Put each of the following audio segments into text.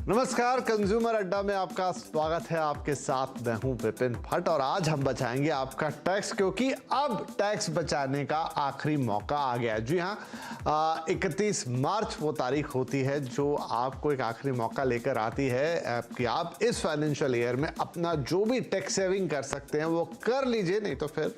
नमस्कार, कंज्यूमर अड्डा में आपका स्वागत है। आपके साथ मैं हूं विपिन भट्ट और आज हम बचाएंगे आपका टैक्स, क्योंकि अब टैक्स बचाने का आखिरी मौका आ गया। जी हां, 31 मार्च वो तारीख होती है जो आपको एक आखिरी मौका लेकर आती है कि आप इस फाइनेंशियल ईयर में अपना जो भी टैक्स सेविंग कर सकते हैं वो कर लीजिए, नहीं तो फिर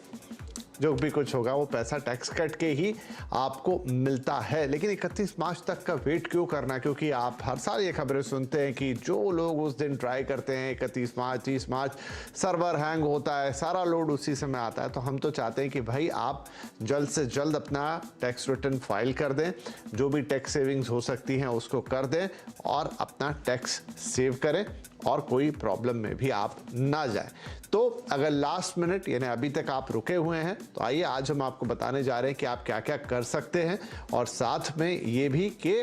जो भी कुछ होगा वो पैसा टैक्स कट के ही आपको मिलता है। लेकिन 31 मार्च तक का वेट क्यों करना? क्योंकि आप हर साल ये खबरें सुनते हैं कि जो लोग उस दिन ट्राई करते हैं 31 मार्च 30 मार्च सर्वर हैंग होता है, सारा लोड उसी समय आता है। तो हम तो चाहते हैं कि भाई आप जल्द से जल्द अपना टैक्स रिटर्न फाइल कर दें, जो भी टैक्स सेविंग्स हो सकती हैं उसको कर दें और अपना टैक्स सेव करें और कोई प्रॉब्लम में भी आप ना जाएं। तो अगर लास्ट मिनट यानी अभी तक आप रुके हुए हैं तो आइए आज हम आपको बताने जा रहे हैं कि आप क्या क्या कर सकते हैं और साथ में ये भी कि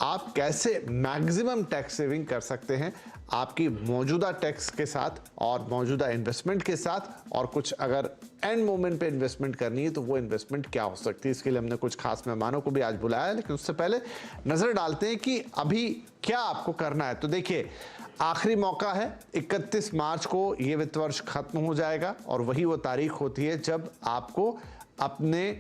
आप कैसे मैक्सिमम टैक्स सेविंग कर सकते हैं आपकी मौजूदा टैक्स के साथ और मौजूदा इन्वेस्टमेंट के साथ। और कुछ अगर एंड मोमेंट पे इन्वेस्टमेंट करनी है तो वो इन्वेस्टमेंट क्या हो सकती है, इसके लिए हमने कुछ खास मेहमानों को भी आज बुलाया है। लेकिन उससे पहले नजर डालते हैं कि अभी क्या आपको करना है। तो देखिए, आखिरी मौका है, 31 मार्च को ये वित्त वर्ष खत्म हो जाएगा और वही वो तारीख होती है जब आपको अपने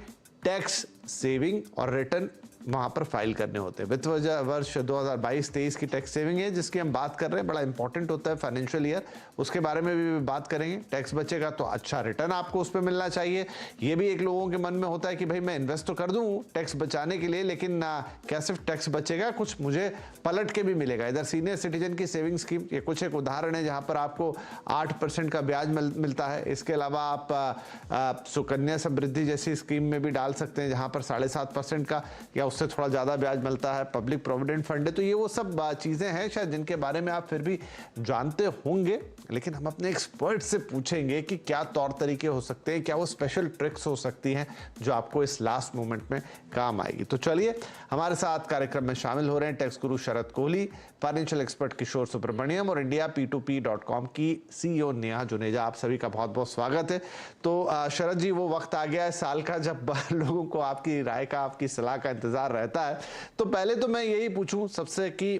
टैक्स सेविंग और रिटर्न वहां पर फाइल करने होते हैं। वित्त वर्ष 2022-23 की टैक्स सेविंग है जिसकी हम बात कर रहे हैं, बड़ा इंपॉर्टेंट होता है फाइनेंशियल ईयर, उसके बारे में भी बात करेंगे। टैक्स बचेगा तो अच्छा रिटर्न आपको उस पर मिलना चाहिए। ये भी एक लोगों के मन में होता है कि भाई मैं इन्वेस्ट तो कर दूं टैक्स बचाने के लिए, लेकिन क्या सिर्फ टैक्स बचेगा, कुछ मुझे पलट के भी मिलेगा। इधर सीनियर सिटीजन की सेविंग स्कीम, ये कुछ एक उदाहरण है जहां पर आपको 8% का ब्याज मिलता है। इसके अलावा आप सुकन्या समृद्धि जैसी स्कीम में भी डाल सकते हैं जहां पर 7.5% का या उससे थोड़ा ज्यादा ब्याज मिलता है। पब्लिक प्रोविडेंट फंड है। तो ये वो सब चीजें हैं शायद जिनके बारे में आप फिर भी जानते होंगे, लेकिन हम अपने एक्सपर्ट से पूछेंगे कि क्या तौर तरीके हो सकते हैं, क्या वो स्पेशल ट्रिक्स हो सकती हैं जो आपको इस लास्ट मोमेंट में काम आएगी। तो चलिए, हमारे साथ कार्यक्रम में शामिल हो रहे हैं टैक्स गुरु शरद कोहली, फाइनेंशियल एक्सपर्ट किशोर सुब्रमण्यम और इंडिया P2P.com की CEO नेहा जुनेजा। आप सभी का बहुत बहुत स्वागत है। तो शरद जी, वो वक्त आ गया है साल का जब लोगों को आपकी राय का, आपकी सलाह का इंतजार रहता है। तो पहले तो मैं यही पूछूं सबसे कि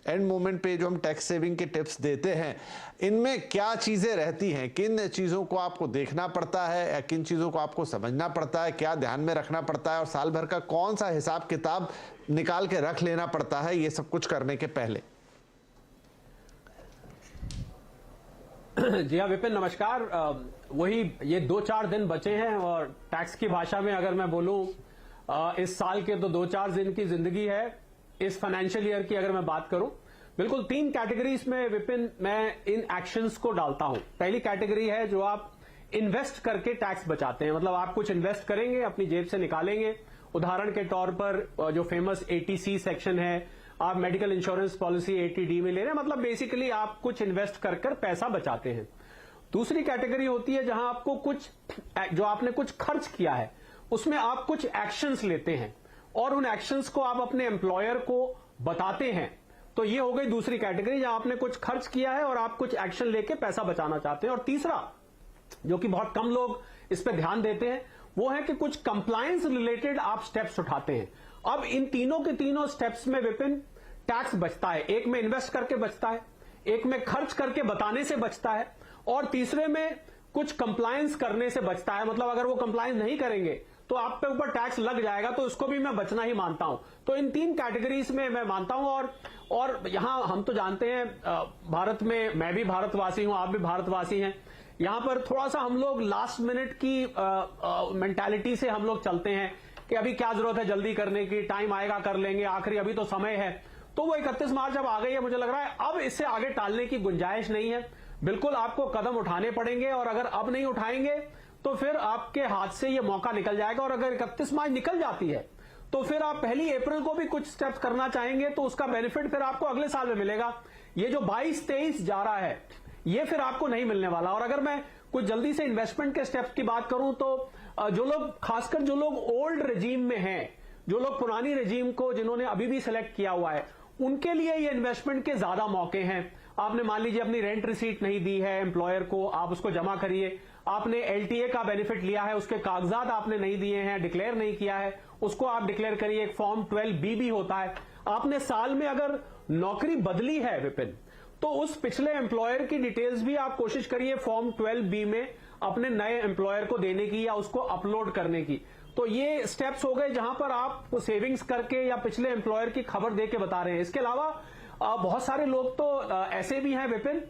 एंड मोमेंट पे जो हम टैक्स सेविंग के टिप्स देते हैं, इनमें क्या चीजें रहती हैं, किन चीजों को आपको देखना पड़ता है या किन चीजों को आपको समझना पड़ता है, क्या ध्यान में रखना पड़ता है और साल भर का कौन सा हिसाब किताब निकाल के रख लेना पड़ता है ये सब कुछ करने के पहले? जी हाँ विपिन, नमस्कार। वही ये 2-4 दिन बचे हैं और टैक्स की भाषा में अगर मैं बोलूं, इस साल के तो 2-4 दिन की जिंदगी है। इस फाइनेंशियल ईयर की अगर मैं बात करूं, बिल्कुल 3 कैटेगरीज में विपिन मैं इन एक्शंस को डालता हूं। पहली कैटेगरी है जो आप इन्वेस्ट करके टैक्स बचाते हैं, मतलब आप कुछ इन्वेस्ट करेंगे, अपनी जेब से निकालेंगे। उदाहरण के तौर पर जो फेमस 80C सेक्शन है, आप मेडिकल इंश्योरेंस पॉलिसी 80D में ले रहे हैं, मतलब बेसिकली आप कुछ इन्वेस्ट कर पैसा बचाते हैं। दूसरी कैटेगरी होती है जहां आपको कुछ, जो आपने कुछ खर्च किया है उसमें आप कुछ एक्शंस लेते हैं और उन एक्शंस को आप अपने एम्प्लॉयर को बताते हैं। तो ये हो गई दूसरी कैटेगरी जहां आपने कुछ खर्च किया है और आप कुछ एक्शन लेके पैसा बचाना चाहते हैं। और तीसरा, जो कि बहुत कम लोग इस पे ध्यान देते हैं, वो है कि कुछ कंप्लायंस रिलेटेड आप स्टेप्स उठाते हैं। अब इन तीनों के तीनों स्टेप्स में विपिन टैक्स बचता है। एक में इन्वेस्ट करके बचता है, एक में खर्च करके बताने से बचता है और तीसरे में कुछ कंप्लायंस करने से बचता है। मतलब अगर वो कंप्लायंस नहीं करेंगे तो आप पे ऊपर टैक्स लग जाएगा, तो उसको भी मैं बचना ही मानता हूं। तो इन 3 कैटेगरीज में मैं मानता हूं। और यहां हम तो जानते हैं, भारत में मैं भी भारतवासी हूं, आप भी भारतवासी हैं, यहां पर थोड़ा सा हम लोग लास्ट मिनट की मेंटालिटी से हम लोग चलते हैं कि अभी क्या जरूरत है जल्दी करने की, टाइम आएगा कर लेंगे, आखिरी अभी तो समय है। तो वो 31 मार्च अब आ गई है, मुझे लग रहा है अब इससे आगे टालने की गुंजाइश नहीं है। बिल्कुल आपको कदम उठाने पड़ेंगे और अगर अब नहीं उठाएंगे तो फिर आपके हाथ से ये मौका निकल जाएगा। और अगर 31 मार्च निकल जाती है तो फिर आप 1 अप्रैल को भी कुछ स्टेप्स करना चाहेंगे तो उसका बेनिफिट फिर आपको अगले साल में मिलेगा। ये जो 22-23 जा रहा है ये फिर आपको नहीं मिलने वाला। और अगर मैं कुछ जल्दी से इन्वेस्टमेंट के स्टेप्स की बात करूं तो जो लोग, खासकर जो लोग ओल्ड रेजीम में हैं, जो लोग पुरानी रेजीम को जिन्होंने अभी भी सिलेक्ट किया हुआ है, उनके लिए ये इन्वेस्टमेंट के ज्यादा मौके हैं। आपने मान लीजिए अपनी रेंट रिसीट नहीं दी है एम्प्लॉयर को, आप उसको जमा करिए। आपने LTA का बेनिफिट लिया है, उसके कागजात आपने नहीं दिए हैं, डिक्लेयर नहीं किया है, उसको आप डिक्लेयर करिए। एक फॉर्म 12B भी होता है। आपने साल में अगर नौकरी बदली है विपिन, तो उस पिछले एम्प्लॉयर की डिटेल्स भी आप कोशिश करिए फॉर्म 12B में अपने नए एम्प्लॉयर को देने की या उसको अपलोड करने की। तो ये स्टेप्स हो गए जहां पर आप सेविंग्स करके या पिछले एम्प्लॉयर की खबर दे के बता रहे हैं। इसके अलावा बहुत सारे लोग तो ऐसे भी हैं विपिन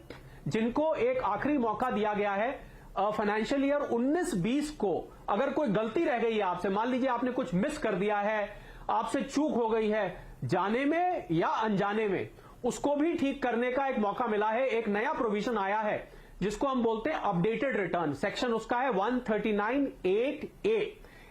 जिनको एक आखिरी मौका दिया गया है फाइनेंशियल ईयर 19-20 को। अगर कोई गलती रह गई है आपसे, मान लीजिए आपने कुछ मिस कर दिया है, आपसे चूक हो गई है जाने में या अनजाने में, उसको भी ठीक करने का एक मौका मिला है। एक नया प्रोविजन आया है जिसको हम बोलते हैं अपडेटेड रिटर्न, सेक्शन उसका है 139(8)(a।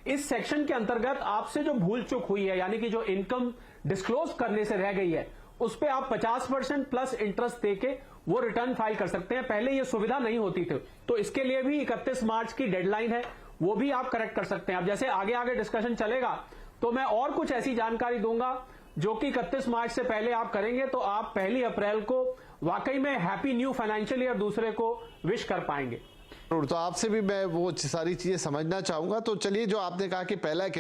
इस सेक्शन के अंतर्गत आपसे जो भूल चूक हुई है, यानी कि जो इनकम डिस्क्लोज करने से रह गई है, उस पे आप 50% प्लस इंटरेस्ट देके वो रिटर्न फाइल कर सकते हैं। पहले ये सुविधा नहीं होती थी, तो इसके लिए भी 31 मार्च की डेडलाइन है, वो भी आप करेक्ट कर सकते हैं। अब जैसे आगे आगे डिस्कशन चलेगा तो मैं और कुछ ऐसी जानकारी दूंगा जो कि 31 मार्च से पहले आप करेंगे तो आप 1 अप्रैल को वाकई में हैप्पी न्यू फाइनेंशियल ईयर दूसरे को विश कर पाएंगे। तो आपसे भी मैं वो सारी चीजें समझना चाहूंगा। तो चलिए, जो आपने कहा कि पहला एक